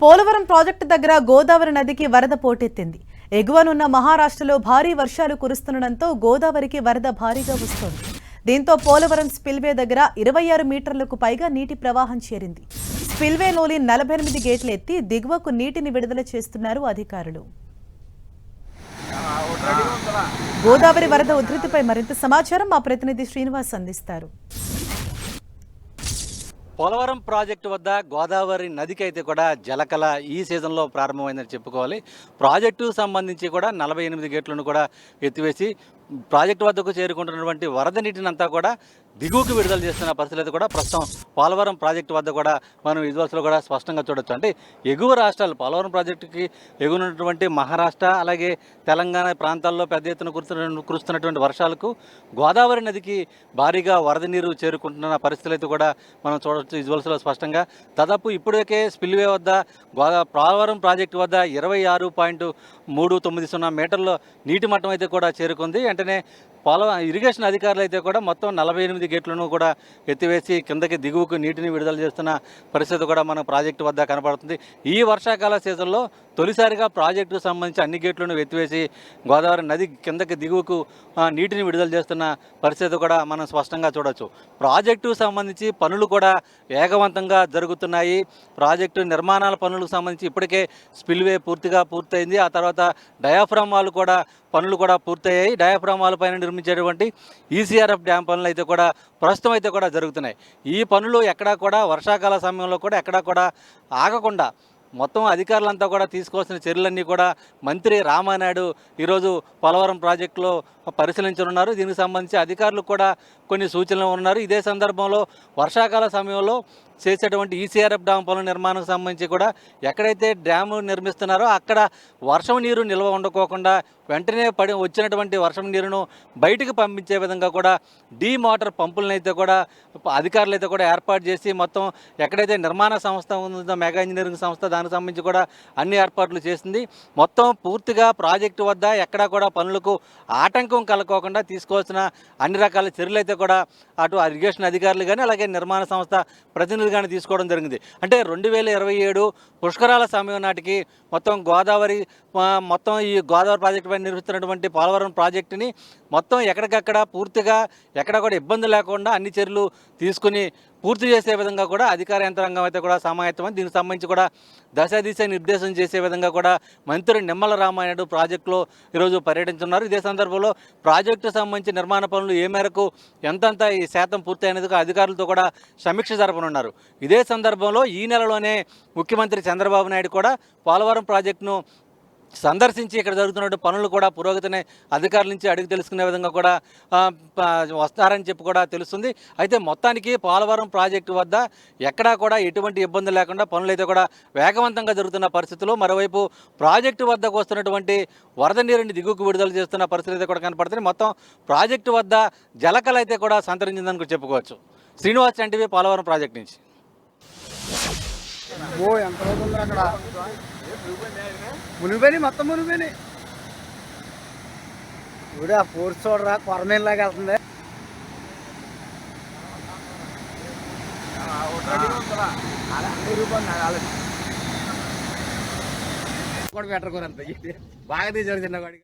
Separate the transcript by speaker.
Speaker 1: Polavaram project దగ్గర గోదావరి నదికి వరద పోటెత్తింది. ఎగువనున్న మహారాష్ట్రలో భారీ వర్షాలు కురుస్తుండటంతో గోదావరికి వరద భారీగా వస్తోంది. దీంతో పోలవరం స్పిల్వే దగ్గర 26 మీటర్లకు పైగా నీటి ప్రవాహం చేరింది. స్పిల్వేలోని 48 గేట్లు ఎత్తి దిగువకు నీటిని విడుదల చేస్తున్నారు అధికారులు. గోదావరి వరద ఉధృతిపై మరింత సమాచారం మా ప్రతినిధి శ్రీనివాస్ అందిస్తారు.
Speaker 2: పోలవరం ప్రాజెక్టు వద్ద గోదావరి నదికి అయితే కూడా జలకళ ఈ సీజన్లో ప్రారంభమైందని చెప్పుకోవాలి. ప్రాజెక్టుకు సంబంధించి కూడా 48 గేట్లను కూడా ఎత్తివేసి ప్రాజెక్టు వద్దకు చేరుకుంటున్నటువంటి వరద నీటిని అంతా కూడా దిగువకు విడుదల చేస్తున్న పరిస్థితులు అయితే కూడా ప్రస్తుతం పోలవరం ప్రాజెక్టు వద్ద కూడా మనం విజువల్స్లో కూడా స్పష్టంగా చూడొచ్చు. అంటే ఎగువ రాష్ట్రాలు పోలవరం ప్రాజెక్టుకి ఎగువనటువంటి మహారాష్ట్ర అలాగే తెలంగాణ ప్రాంతాల్లో పెద్ద ఎత్తున కురుస్తున్నటువంటి వర్షాలకు గోదావరి నదికి భారీగా వరద నీరు చేరుకుంటున్న పరిస్థితులు అయితే కూడా మనం చూడవచ్చు విజువల్స్లో స్పష్టంగా. దాదాపు ఇప్పటికే స్పిల్వే వద్ద పోలవరం ప్రాజెక్టు వద్ద 26.390 మీటర్ల నీటి మట్టం అయితే కూడా చేరుకుంది. వెంటనే ఇరిగేషన్ అధికారులు అయితే కూడా మొత్తం 48 గేట్లను కూడా ఎత్తివేసి కిందకి దిగువకు నీటిని విడుదల చేస్తున్న పరిస్థితి కూడా మన ప్రాజెక్టు వద్ద కనపడుతుంది. ఈ వర్షాకాల సీజన్లో తొలిసారిగా ప్రాజెక్టుకు సంబంధించి అన్ని గేట్లను ఎత్తివేసి గోదావరి నది కిందకి దిగువకు నీటిని విడుదల చేస్తున్న పరిస్థితి కూడా మనం స్పష్టంగా చూడవచ్చు. ప్రాజెక్టుకు సంబంధించి పనులు కూడా వేగవంతంగా జరుగుతున్నాయి. ప్రాజెక్టు నిర్మాణాల పనులకు సంబంధించి ఇప్పటికే స్పిల్వే పూర్తయింది. ఆ తర్వాత డయాఫ్రామ్ వాల్ కూడా పనులు కూడా పూర్తయ్యాయి. డయాఫ్రామ్ వాల్ పైన నిర్మించేటువంటి ఈసీఆర్ఎఫ్ డ్యామ్ పనులు అయితే కూడా ప్రస్తుతం అయితే కూడా జరుగుతున్నాయి. ఈ పనులు ఎక్కడా కూడా వర్షాకాల సమయంలో కూడా ఎక్కడా కూడా ఆగకుండా మొత్తం అధికారులంతా కూడా తీసుకోవాల్సిన చర్యలన్నీ కూడా మంత్రి రామానాయుడు ఈరోజు పోలవరం ప్రాజెక్టులో పరిశీలించనున్నారు. దీనికి సంబంధించి అధికారులు కూడా కొన్ని సూచనలు ఉన్నారు. ఇదే సందర్భంలో వర్షాకాల సమయంలో చేసేటువంటి ఈసీఆర్ఎఫ్ డ్యామ్ పనుల నిర్మాణం సంబంధించి కూడా ఎక్కడైతే డ్యాము నిర్మిస్తున్నారో అక్కడ వర్షం నీరు నిల్వ ఉండకోకుండా వెంటనే వచ్చినటువంటి వర్షం నీరును బయటికి పంపించే విధంగా కూడా మోటార్ పంపులను అయితే కూడా అధికారులు అయితే కూడా ఏర్పాటు చేసి మొత్తం ఎక్కడైతే నిర్మాణ సంస్థ ఉందో మెగా ఇంజనీరింగ్ సంస్థ దానికి సంబంధించి కూడా అన్ని ఏర్పాట్లు చేసింది. మొత్తం పూర్తిగా ప్రాజెక్టు వద్ద ఎక్కడా కూడా పనులకు ఆటంకం కలగకోకుండా తీసుకోవాల్సిన అన్ని రకాల చర్యలు అయితే కూడా అటు ఇరిగేషన్ అధికారులు కానీ అలాగే నిర్మాణ సంస్థ ప్రతినిధులు కానీ తీసుకోవడం జరిగింది. అంటే 2027 పుష్కరాల సమయం నాటికి మొత్తం ఈ గోదావరి ప్రాజెక్టు పైన నిర్మిస్తున్నటువంటి పోలవరం ప్రాజెక్టుని మొత్తం ఎక్కడికక్కడ పూర్తిగా ఎక్కడ కూడా ఇబ్బంది లేకుండా అన్ని చర్యలు తీసుకుని పూర్తి చేసే విధంగా కూడా అధికార యంత్రాంగం అయితే కూడా సమాయత్తమని దీనికి సంబంధించి కూడా దశ నిర్దేశం చేసే విధంగా కూడా మంత్రి నిమ్మల రామానాయుడు ప్రాజెక్టులో ఈరోజు పర్యటించున్నారు. ఇదే సందర్భంలో ప్రాజెక్టు సంబంధించి నిర్మాణ పనులు ఏ మేరకు ఎంతంత ఈ శాతం పూర్తయినందుకు అధికారులతో కూడా సమీక్ష జరపనున్నారు. ఇదే సందర్భంలో ఈ నెలలోనే ముఖ్యమంత్రి చంద్రబాబు నాయుడు కూడా పోలవరం ప్రాజెక్టును సందర్శించి ఇక్కడ జరుగుతున్న పనులు కూడా పురోగతిని అధికారుల నుంచి అడిగి తెలుసుకునే విధంగా కూడా వస్తారని చెప్పి కూడా తెలుస్తుంది. అయితే మొత్తానికి పోలవరం ప్రాజెక్టు వద్ద ఎక్కడా కూడా ఎటువంటి ఇబ్బంది లేకుండా పనులు అయితే కూడా వేగవంతంగా జరుగుతున్న పరిస్థితుల్లో మరోవైపు ప్రాజెక్టు వద్దకు వస్తున్నటువంటి వరద నీరుని దిగువకు విడుదల చేస్తున్న పరిస్థితి అయితే కూడా కనపడుతుంది. మొత్తం ప్రాజెక్టు వద్ద జలకళ అయితే కూడా సంతరించిందని చెప్పుకోవచ్చు. శ్రీనివాస్ ఎన్టీవీ పోలవరం ప్రాజెక్టు నుంచి.
Speaker 3: మునిగిపోయి మొత్తం మునిగిపోయి ఇప్పుడు ఆ ఫోర్స్ చూడరా కొరమేలాగా వెళ్తుంది. కూడా బెటర్ కూర అంత బాగా తీసాడు చిన్నవాడికి.